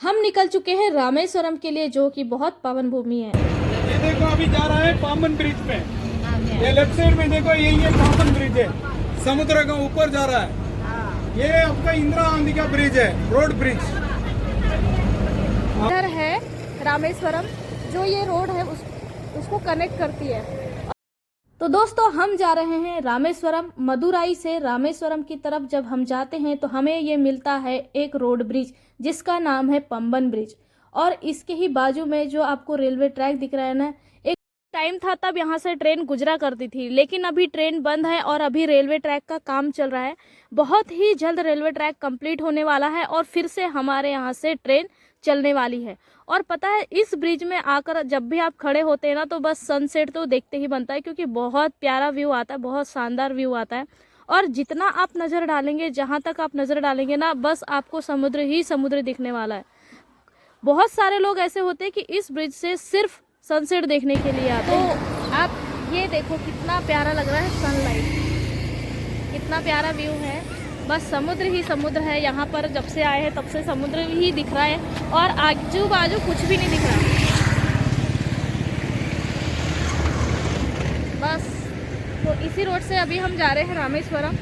हम निकल चुके हैं रामेश्वरम के लिए, जो कि बहुत पावन भूमि है। ये देखो अभी जा रहा है पामन ब्रिज पे। ये लेफ्ट साइड में देखो, यही है पामन ब्रिज है, समुद्र का ऊपर जा रहा है। ये आपका इंदिरा गांधी का ब्रिज है, रोड ब्रिज। इधर है रामेश्वरम, जो ये रोड है उसको कनेक्ट करती है। तो दोस्तों, हम जा रहे हैं रामेश्वरम। मदुराई से रामेश्वरम की तरफ जब हम जाते हैं तो हमें ये मिलता है एक रोड ब्रिज, जिसका नाम है पंबन ब्रिज। और इसके ही बाजू में जो आपको रेलवे ट्रैक दिख रहा है ना, एक टाइम था तब यहाँ से ट्रेन गुजरा करती थी, लेकिन अभी ट्रेन बंद है और अभी रेलवे ट्रैक का काम चल रहा है। बहुत ही जल्द रेलवे ट्रैक कंप्लीट होने वाला है और फिर से हमारे यहाँ से ट्रेन चलने वाली है। और पता है, इस ब्रिज में आकर जब भी आप खड़े होते हैं ना, तो बस सनसेट तो देखते ही बनता है, क्योंकि बहुत प्यारा व्यू आता है, बहुत शानदार व्यू आता है। और जितना आप नज़र डालेंगे, जहाँ तक आप नज़र डालेंगे ना, बस आपको समुद्र ही समुद्र दिखने वाला है। बहुत सारे लोग ऐसे होते हैं कि इस ब्रिज से सिर्फ सनसेट देखने के लिए आते हैं। तो आप ये देखो कितना प्यारा लग रहा है, सनलाइट, कितना प्यारा व्यू है। बस समुद्र ही समुद्र है यहाँ पर। जब से आए हैं तब से समुद्र ही दिख रहा है और आजू बाजू कुछ भी नहीं दिख रहा। बस तो इसी रोड से अभी हम जा रहे हैं रामेश्वरम।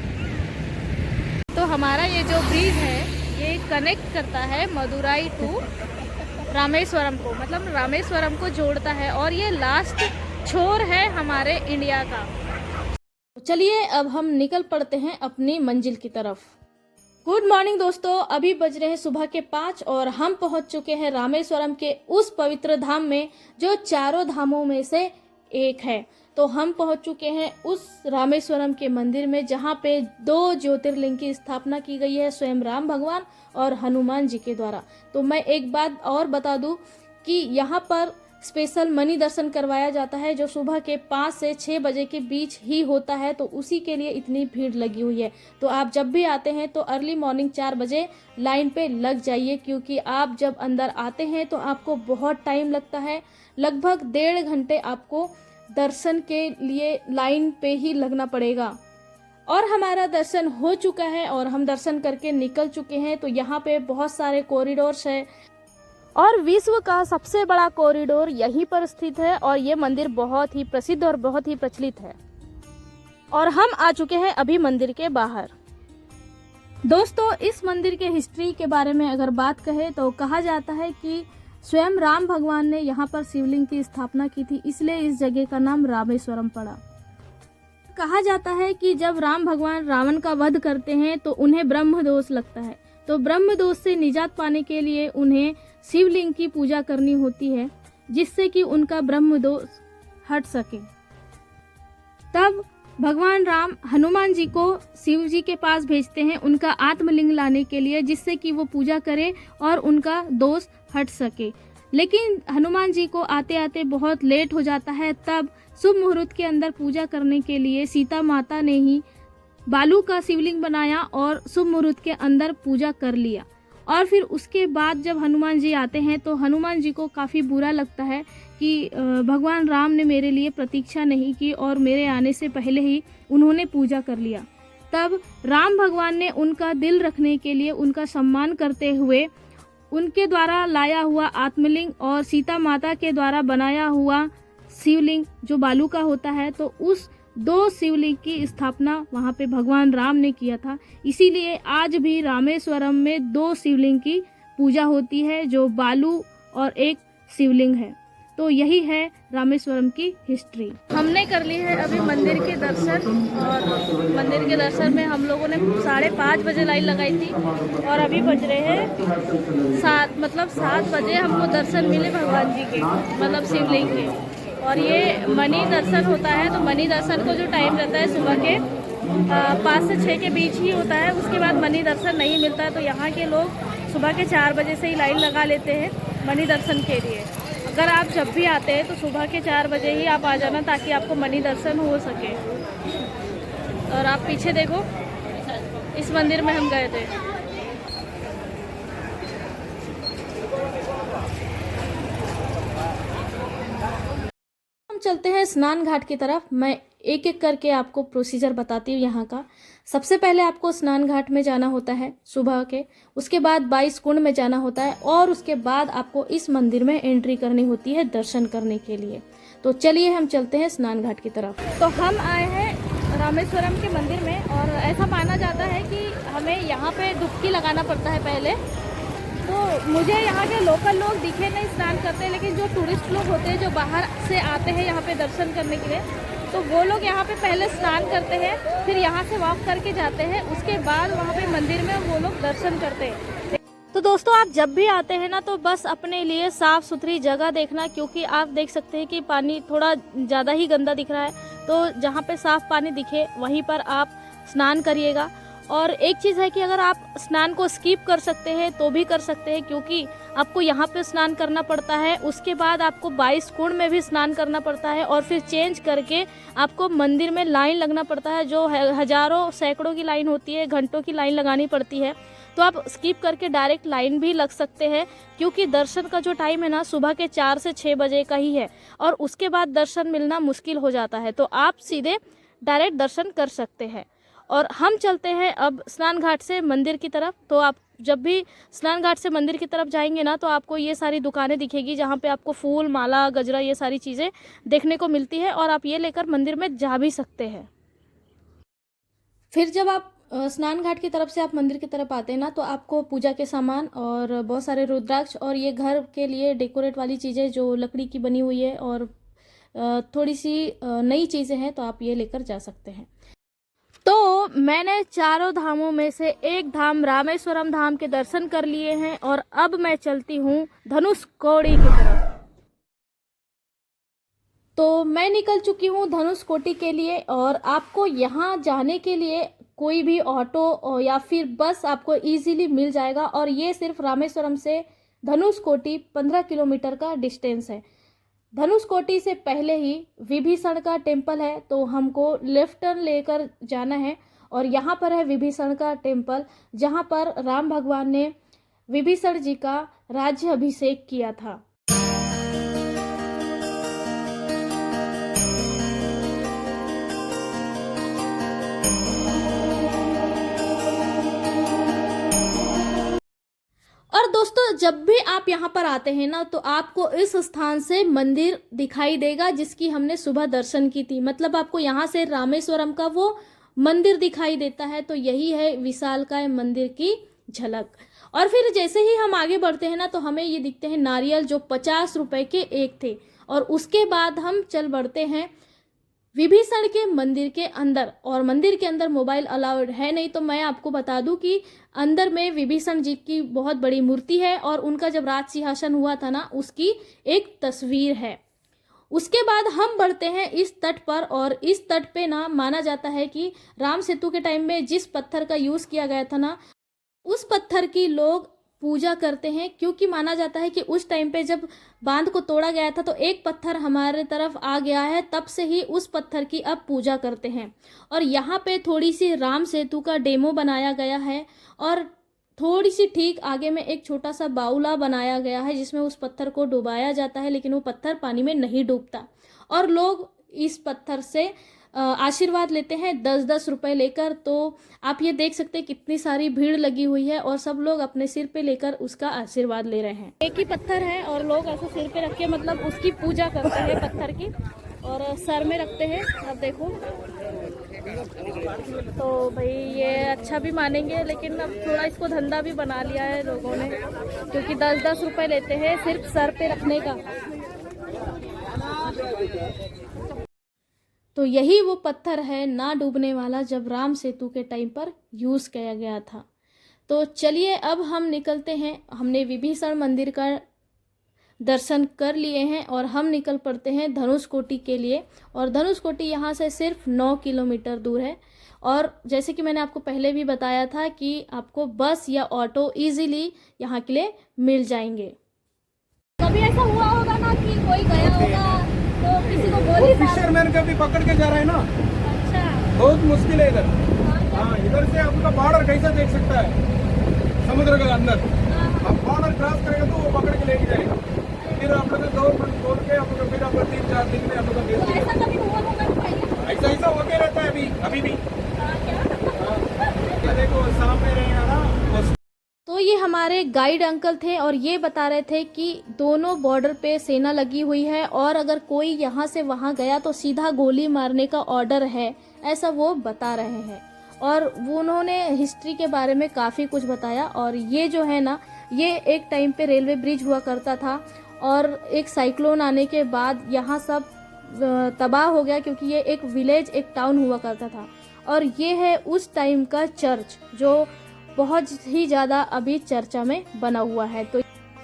तो हमारा ये जो ब्रिज है ये कनेक्ट करता है मदुराई टू रामेश्वरम को, मतलब रामेश्वरम को जोड़ता है, और ये लास्ट छोर है हमारे इंडिया का। चलिए अब हम निकल पड़ते हैं अपनी मंजिल की तरफ। गुड मॉर्निंग दोस्तों, अभी बज रहे हैं सुबह के 5 और हम पहुंच चुके हैं रामेश्वरम के उस पवित्र धाम में जो चारों धामों में से एक है। तो हम पहुंच चुके हैं उस रामेश्वरम के मंदिर में, जहां पे 2 ज्योतिर्लिंग की स्थापना की गई है, स्वयं राम भगवान और हनुमान जी के द्वारा। तो मैं एक बात और बता दूं कि यहाँ पर स्पेशल मनी दर्शन करवाया जाता है, जो सुबह के 5 से 6 बजे के बीच ही होता है। तो उसी के लिए इतनी भीड़ लगी हुई है। तो आप जब भी आते हैं तो अर्ली मॉर्निंग 4 बजे लाइन पे लग जाइए, क्योंकि आप जब अंदर आते हैं तो आपको बहुत टाइम लगता है। लगभग 1.5 घंटे आपको दर्शन के लिए लाइन पे ही लगना पड़ेगा। और हमारा दर्शन हो चुका है और हम दर्शन करके निकल चुके हैं। तो यहाँ पे बहुत सारे कॉरिडोर्स है और विश्व का सबसे बड़ा कॉरिडोर यहीं पर स्थित है, और ये मंदिर बहुत ही प्रसिद्ध और बहुत ही प्रचलित है। और हम आ चुके हैं अभी मंदिर के बाहर। दोस्तों, इस मंदिर के हिस्ट्री के बारे में अगर बात कहें तो कहा जाता है कि स्वयं राम भगवान ने यहाँ पर शिवलिंग की स्थापना की थी, इसलिए इस जगह का नाम रामेश्वरम पड़ा। कहा जाता है कि जब राम भगवान रावण का वध करते हैं तो उन्हें ब्रह्म दोष लगता है। तो ब्रह्म दोष से निजात पाने के लिए उन्हें शिवलिंग की पूजा करनी होती है, जिससे कि उनका ब्रह्म दोष हट सके। तब भगवान राम हनुमान जी को शिव जी के पास भेजते हैं उनका आत्मलिंग लाने के लिए, जिससे कि वो पूजा करें और उनका दोष हट सके। लेकिन हनुमान जी को आते आते बहुत लेट हो जाता है। तब शुभ मुहूर्त के अंदर पूजा करने के लिए सीता माता ने ही बालू का शिवलिंग बनाया और शुभ मुहूर्त के अंदर पूजा कर लिया। और फिर उसके बाद जब हनुमान जी आते हैं तो हनुमान जी को काफ़ी बुरा लगता है कि भगवान राम ने मेरे लिए प्रतीक्षा नहीं की और मेरे आने से पहले ही उन्होंने पूजा कर लिया। तब राम भगवान ने उनका दिल रखने के लिए, उनका सम्मान करते हुए, उनके द्वारा लाया हुआ आत्मलिंग और सीता माता के द्वारा बनाया हुआ शिवलिंग जो बालू का होता है, तो उस 2 शिवलिंग की स्थापना वहाँ पे भगवान राम ने किया था। इसीलिए आज भी रामेश्वरम में 2 शिवलिंग की पूजा होती है, जो बालू और एक शिवलिंग है। तो यही है रामेश्वरम की हिस्ट्री। हमने कर ली है अभी मंदिर के दर्शन, और मंदिर के दर्शन में हम लोगों ने 5:30 बजे लाइन लगाई थी और अभी बज रहे हैं 7 बजे हमको दर्शन मिले भगवान जी के, मतलब शिवलिंग के। और ये मनी दर्शन होता है। तो मनी दर्शन को जो टाइम रहता है सुबह के 5 से 6 के बीच ही होता है, उसके बाद मनी दर्शन नहीं मिलता है। तो यहाँ के लोग सुबह के 4 बजे से ही लाइन लगा लेते हैं मनी दर्शन के लिए। अगर आप जब भी आते हैं तो सुबह के 4 बजे ही आप आ जाना, ताकि आपको मनी दर्शन हो सके। और आप पीछे देखो, इस मंदिर में हम गए थे। हम चलते हैं स्नान घाट की तरफ। मैं एक एक करके आपको प्रोसीजर बताती हूँ यहाँ का। सबसे पहले आपको स्नान घाट में जाना होता है सुबह के, उसके बाद 22 कुंड में जाना होता है और उसके बाद आपको इस मंदिर में एंट्री करनी होती है दर्शन करने के लिए। तो चलिए हम चलते हैं स्नान घाट की तरफ। तो हम आए हैं रामेश्वरम के मंदिर में और ऐसा माना जाता है कि हमें यहाँ पे डुबकी लगाना पड़ता है पहले। तो मुझे यहाँ के लोकल लोग दिखे नहीं स्नान करते, लेकिन जो टूरिस्ट लोग होते हैं जो बाहर से आते हैं यहाँ पे दर्शन करने के लिए, तो वो लोग यहाँ पे पहले स्नान करते हैं, फिर यहाँ से वॉक करके जाते हैं, उसके बाद वहाँ पे मंदिर में वो लोग दर्शन करते हैं। तो दोस्तों आप जब भी आते हैं ना तो बस अपने लिए साफ़ सुथरी जगह देखना, क्योंकि आप देख सकते हैं कि पानी थोड़ा ज़्यादा ही गंदा दिख रहा है। तो जहाँ पे साफ़ पानी दिखे वहीं पर आप स्नान करिएगा। और एक चीज़ है कि अगर आप स्नान को स्किप कर सकते हैं तो भी कर सकते हैं, क्योंकि आपको यहाँ पे स्नान करना पड़ता है, उसके बाद आपको 22 कुंड में भी स्नान करना पड़ता है और फिर चेंज करके आपको मंदिर में लाइन लगना पड़ता है, जो हज़ारों सैकड़ों की लाइन होती है, घंटों की लाइन लगानी पड़ती है। तो आप स्किप करके डायरेक्ट लाइन भी लग सकते हैं, क्योंकि दर्शन का जो टाइम है ना सुबह के 4 से 6 बजे का ही है और उसके बाद दर्शन मिलना मुश्किल हो जाता है। तो आप सीधे डायरेक्ट दर्शन कर सकते हैं। और हम चलते हैं अब स्नान घाट से मंदिर की तरफ। तो आप जब भी स्नान घाट से मंदिर की तरफ जाएंगे ना तो आपको ये सारी दुकानें दिखेगी, जहाँ पे आपको फूल, माला, गजरा, ये सारी चीज़ें देखने को मिलती है और आप ये लेकर मंदिर में जा भी सकते हैं। फिर जब आप स्नान घाट की तरफ से आप मंदिर की तरफ आते हैं ना तो आपको पूजा के सामान और बहुत सारे रुद्राक्ष और ये घर के लिए डेकोरेट वाली चीज़ें जो लकड़ी की बनी हुई है और थोड़ी सी नई चीज़ें हैं, तो आप ये लेकर जा सकते हैं। तो मैंने चारों धामों में से एक धाम रामेश्वरम धाम के दर्शन कर लिए हैं और अब मैं चलती हूँ धनुषकोडी की तरफ। तो मैं निकल चुकी हूँ धनुषकोडी के लिए और आपको यहाँ जाने के लिए कोई भी ऑटो या फिर बस आपको इजीली मिल जाएगा। और ये सिर्फ रामेश्वरम से धनुषकोडी 15 किलोमीटर का डिस्टेंस है। धनुषकोडी से पहले ही विभीषण का टेम्पल है, तो हमको लेफ्ट टर्न लेकर जाना है और यहाँ पर है विभीषण का टेम्पल, जहाँ पर राम भगवान ने विभीषण जी का राज्य अभिषेक किया था। और दोस्तों जब भी आप यहाँ पर आते हैं ना तो आपको इस स्थान से मंदिर दिखाई देगा जिसकी हमने सुबह दर्शन की थी। मतलब आपको यहाँ से रामेश्वरम का वो मंदिर दिखाई देता है। तो यही है विशालकाय मंदिर की झलक। और फिर जैसे ही हम आगे बढ़ते हैं ना तो हमें ये दिखते हैं नारियल, जो 50 रुपए के एक थे। और उसके बाद हम चल बढ़ते हैं विभीषण के मंदिर के अंदर। और मंदिर के अंदर मोबाइल अलाउड है नहीं, तो मैं आपको बता दूं कि अंदर में विभीषण जी की बहुत बड़ी मूर्ति है और उनका जब राज सिंहासन हुआ था ना उसकी एक तस्वीर है। उसके बाद हम बढ़ते हैं इस तट पर और इस तट पे ना माना जाता है कि राम सेतु के टाइम में जिस पत्थर का यूज़ किया गया था ना उस पत्थर की लोग पूजा करते हैं, क्योंकि माना जाता है कि उस टाइम पे जब बांध को तोड़ा गया था तो एक पत्थर हमारे तरफ आ गया है, तब से ही उस पत्थर की अब पूजा करते हैं। और यहाँ पे थोड़ी सी राम सेतु का डेमो बनाया गया है और थोड़ी सी ठीक आगे में एक छोटा सा बाउला बनाया गया है जिसमें उस पत्थर को डुबाया जाता है, लेकिन वो पत्थर पानी में नहीं डूबता और लोग इस पत्थर से आशीर्वाद लेते हैं 10-10 रुपए लेकर। तो आप ये देख सकते हैं कितनी सारी भीड़ लगी हुई है और सब लोग अपने सिर पे लेकर उसका आशीर्वाद ले रहे हैं। एक ही पत्थर है और लोग ऐसे सिर पे रख के मतलब उसकी पूजा करते हैं पत्थर की और सर में रखते हैं। अब देखो तो भाई ये अच्छा भी मानेंगे, लेकिन अब थोड़ा इसको धंधा भी बना लिया है लोगों ने, क्योंकि 10-10 रुपए लेते हैं सिर्फ सर पे रखने का। तो यही वो पत्थर है ना डूबने वाला जब राम सेतु के टाइम पर यूज़ किया गया था। तो चलिए अब हम निकलते हैं। हमने विभीषण मंदिर का दर्शन कर लिए हैं और हम निकल पड़ते हैं धनुषकोडी के लिए। और धनुषकोडी यहाँ से सिर्फ 9 किलोमीटर दूर है। और जैसे कि मैंने आपको पहले भी बताया था कि आपको बस या ऑटो इजीली यहाँ के लिए मिल जाएंगे। कभी ऐसा हुआ होगा ना कि कोई गया होगा तो किसी को बोली फिशरमैन का भी पकड़ के जा रहा है ना। अच्छा, बहुत मुश्किल है इधर। हाँ, इधर से आपका बॉर्डर कैसा देख सकता है समुद्र के अंदर। आप बॉर्डर क्रॉस करेंगे तो वो पकड़ के लेके जाएगा, फिर आप लोग गवर्नमेंट बोल के आप लोग फिर आपको 3-4 दिन में आप लोग भेज देंगे। ऐसा कभी हुआ होगा? ऐसा एक गाइड अंकल थे और ये बता रहे थे कि दोनों बॉर्डर पे सेना लगी हुई है और अगर कोई यहाँ से वहाँ गया तो सीधा गोली मारने का ऑर्डर है, ऐसा वो बता रहे हैं। और वो उन्होंने हिस्ट्री के बारे में काफ़ी कुछ बताया। और ये जो है ना, ये एक टाइम पे रेलवे ब्रिज हुआ करता था और एक साइक्लोन आने के बाद यहाँ सब तबाह हो गया, क्योंकि ये एक विलेज, एक टाउन हुआ करता था। और ये है उस टाइम का चर्च जो बहुत ही ज़्यादा अभी चर्चा में बना हुआ है। तो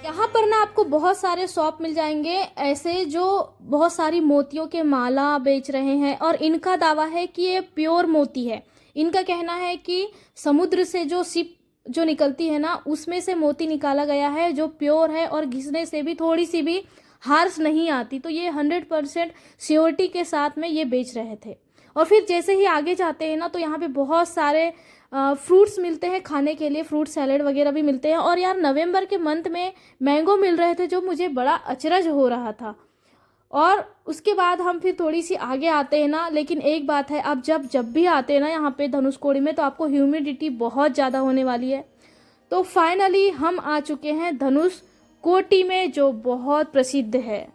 यहाँ पर ना आपको बहुत सारे शॉप मिल जाएंगे ऐसे जो बहुत सारी मोतियों के माला बेच रहे हैं। और इनका दावा है कि ये प्योर मोती है। इनका कहना है कि समुद्र से जो शिप जो निकलती है ना, उसमें से मोती निकाला गया है जो प्योर है और घिसने से भी थोड़ी सी भी हार्श नहीं आती। तो ये 100% श्योरिटी के साथ में ये बेच रहे थे। और फिर जैसे ही आगे जाते हैं ना, तो यहाँ पे बहुत सारे फ्रूट्स मिलते हैं खाने के लिए, फ्रूट सैलेड वगैरह भी मिलते हैं। और यार नवंबर के मंथ में मैंगो मिल रहे थे जो मुझे बड़ा अचरज हो रहा था। और उसके बाद हम फिर थोड़ी सी आगे आते हैं ना, लेकिन एक बात है, आप जब भी आते हैं ना यहाँ पे धनुषकोडी में, तो आपको ह्यूमिडिटी बहुत ज़्यादा होने वाली है। तो फाइनली हम आ चुके हैं धनुषकोडी में, जो बहुत प्रसिद्ध है।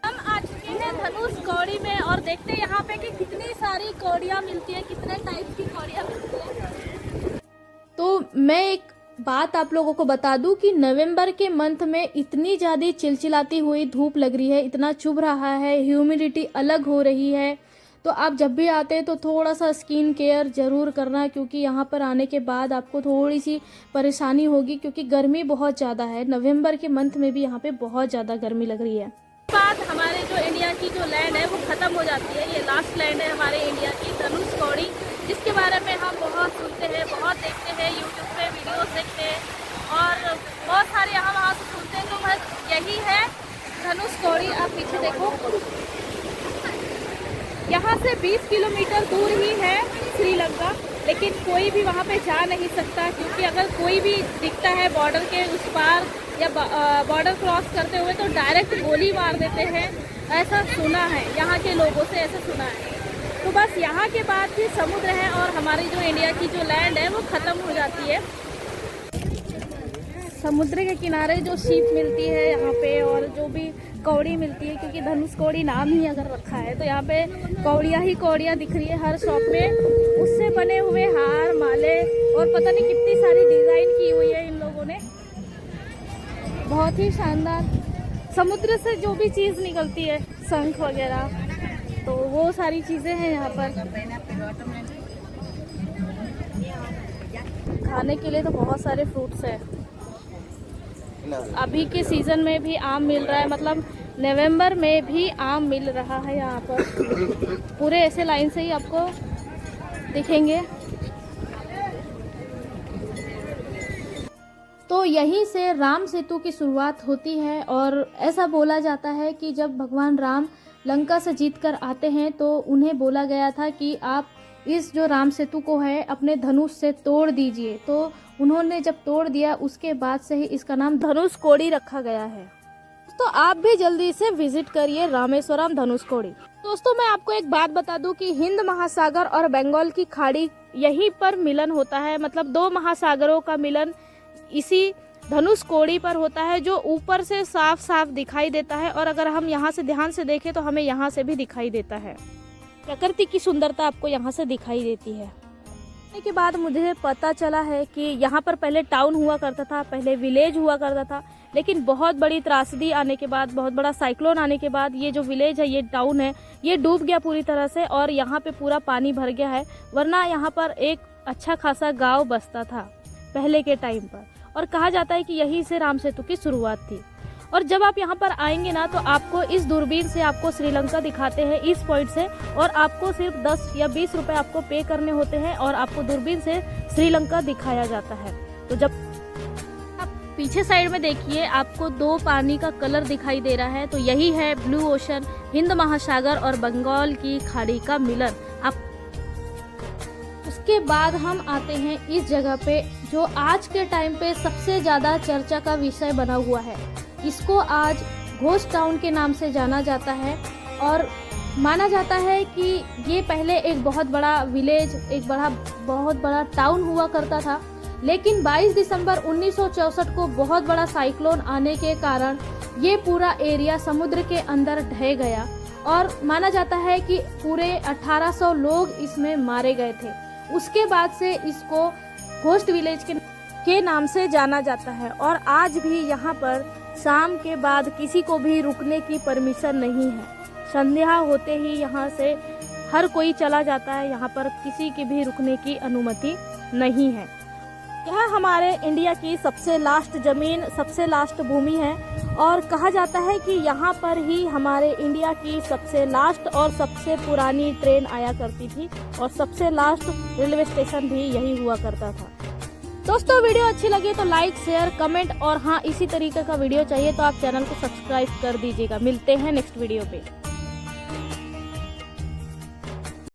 हम आ चुके हैं धनुषकोडी में और देखते हैं यहाँ पे कि कितनी सारी कौड़ियाँ मिलती है, कितने टाइप की कौड़ियाँ मिलती है। तो मैं एक बात आप लोगों को बता दूं कि नवंबर के मंथ में इतनी ज़्यादा चिलचिलाती हुई धूप लग रही है, इतना चुभ रहा है, ह्यूमिडिटी अलग हो रही है। तो आप जब भी आते हैं तो थोड़ा सा स्किन केयर ज़रूर करना, क्योंकि यहाँ पर आने के बाद आपको थोड़ी सी परेशानी होगी, क्योंकि गर्मी बहुत ज़्यादा है। नवंबर के मंथ में भी यहाँ पे बहुत ज़्यादा गर्मी लग रही है। बाद हमारे जो इंडिया की जो लैंड है वो ख़त्म हो जाती है। ये लास्ट लैंड है हमारे इंडिया की, धनुषकोडी, जिसके बारे में हम बहुत सुनते हैं, बहुत देखते हैं, यूट्यूब पे वीडियोस देखते हैं और बहुत सारे यहाँ वहाँ से सुनते हैं। तो बस यही है धनुषकोडी। आप पीछे देखो, यहाँ से 20 किलोमीटर दूर ही है श्रीलंका, लेकिन कोई भी वहाँ पे जा नहीं सकता, क्योंकि अगर कोई भी दिखता है बॉर्डर के उस पार या बॉर्डर क्रॉस करते हुए तो डायरेक्ट गोली मार देते हैं, ऐसा सुना है, यहाँ के लोगों से ऐसा सुना है। तो बस यहाँ के बाद भी समुद्र है और हमारी जो इंडिया की जो लैंड है वो ख़त्म हो जाती है। समुद्र के किनारे जो शिप मिलती है यहाँ पे और जो भी कौड़ी मिलती है, क्योंकि धनुषकोडी नाम ही अगर रखा है तो यहाँ पे कौड़ियाँ ही कौड़ियाँ दिख रही है हर शॉप में। उससे बने हुए हार, माले और पता नहीं कितनी सारी डिज़ाइन की हुई है इन लोगों ने, बहुत ही शानदार। समुद्र से जो भी चीज़ निकलती है, शंख वगैरह, तो वो सारी चीज़ें हैं यहाँ पर। खाने के लिए तो बहुत सारे फ्रूट्स हैं। अभी के सीज़न में भी आम मिल रहा है, मतलब नवंबर में भी आम मिल रहा है यहाँ पर। पूरे ऐसे लाइन से ही आपको दिखेंगे। तो यहीं से राम सेतु की शुरुआत होती है और ऐसा बोला जाता है कि जब भगवान राम लंका से जीतकर आते हैं तो उन्हें बोला गया था कि आप इस जो राम सेतु को है अपने धनुष से तोड़ दीजिए। तो उन्होंने जब तोड़ दिया उसके बाद से ही इसका नाम धनुषकोडी रखा गया है। तो आप भी जल्दी से विजिट करिए रामेश्वरम धनुषकोडी। दोस्तों मैं आपको एक बात बता दूं कि हिंद महासागर और बंगाल की खाड़ी यहीं पर मिलन होता है, मतलब दो महासागरों का मिलन इसी धनुषकोडी पर होता है, जो ऊपर से साफ साफ दिखाई देता है। और अगर हम यहाँ से ध्यान से देखें तो हमें यहाँ से भी दिखाई देता है। प्रकृति की सुंदरता आपको यहाँ से दिखाई देती है। के बाद मुझे पता चला है कि यहाँ पर पहले टाउन हुआ करता था, पहले विलेज हुआ करता था, लेकिन बहुत बड़ी त्रासदी आने के बाद, बहुत बड़ा साइक्लोन आने के बाद ये जो विलेज है, ये टाउन है, ये डूब गया पूरी तरह से और यहाँ पे पूरा पानी भर गया है। वरना यहाँ पर एक अच्छा खासा गांव बसता था पहले के टाइम पर, और कहा जाता है कि यहीं से राम सेतु की शुरुआत थी। और जब आप यहाँ पर आएंगे ना तो आपको इस दूरबीन से आपको श्रीलंका दिखाते हैं इस पॉइंट से, और आपको सिर्फ 10 या 20 रुपए आपको पे करने होते हैं और आपको दूरबीन से श्रीलंका दिखाया जाता है। तो जब आप पीछे साइड में देखिए आपको दो पानी का कलर दिखाई दे रहा है, तो यही है ब्लू ओशन, हिंद महासागर और बंगाल की खाड़ी का मिलन। उसके बाद हम आते हैं इस जगह पे जो आज के टाइम पे सबसे ज़्यादा चर्चा का विषय बना हुआ है। इसको आज घोस्ट टाउन के नाम से जाना जाता है और माना जाता है कि ये पहले एक बहुत बड़ा विलेज, एक बहुत बड़ा टाउन हुआ करता था, लेकिन 22 दिसंबर 1964 को बहुत बड़ा साइक्लोन आने के कारण ये पूरा एरिया समुद्र के अंदर ढह गया और माना जाता है कि पूरे 1800 लोग इसमें मारे गए थे। उसके बाद से इसको घोस्ट विलेज के नाम से जाना जाता है और आज भी यहाँ पर शाम के बाद किसी को भी रुकने की परमिशन नहीं है। संध्या होते ही यहाँ से हर कोई चला जाता है, यहाँ पर किसी की भी रुकने की अनुमति नहीं है। यह हमारे इंडिया की सबसे लास्ट ज़मीन, सबसे लास्ट भूमि है और कहा जाता है कि यहाँ पर ही हमारे इंडिया की सबसे लास्ट और सबसे पुरानी ट्रेन आया करती थी और सबसे लास्ट रेलवे स्टेशन भी यही हुआ करता था। दोस्तों, वीडियो अच्छी लगी तो लाइक, शेयर, कमेंट और हाँ, इसी तरीके का वीडियो चाहिए तो आप चैनल को सब्सक्राइब कर दीजिएगा। मिलते हैं नेक्स्ट वीडियो पे।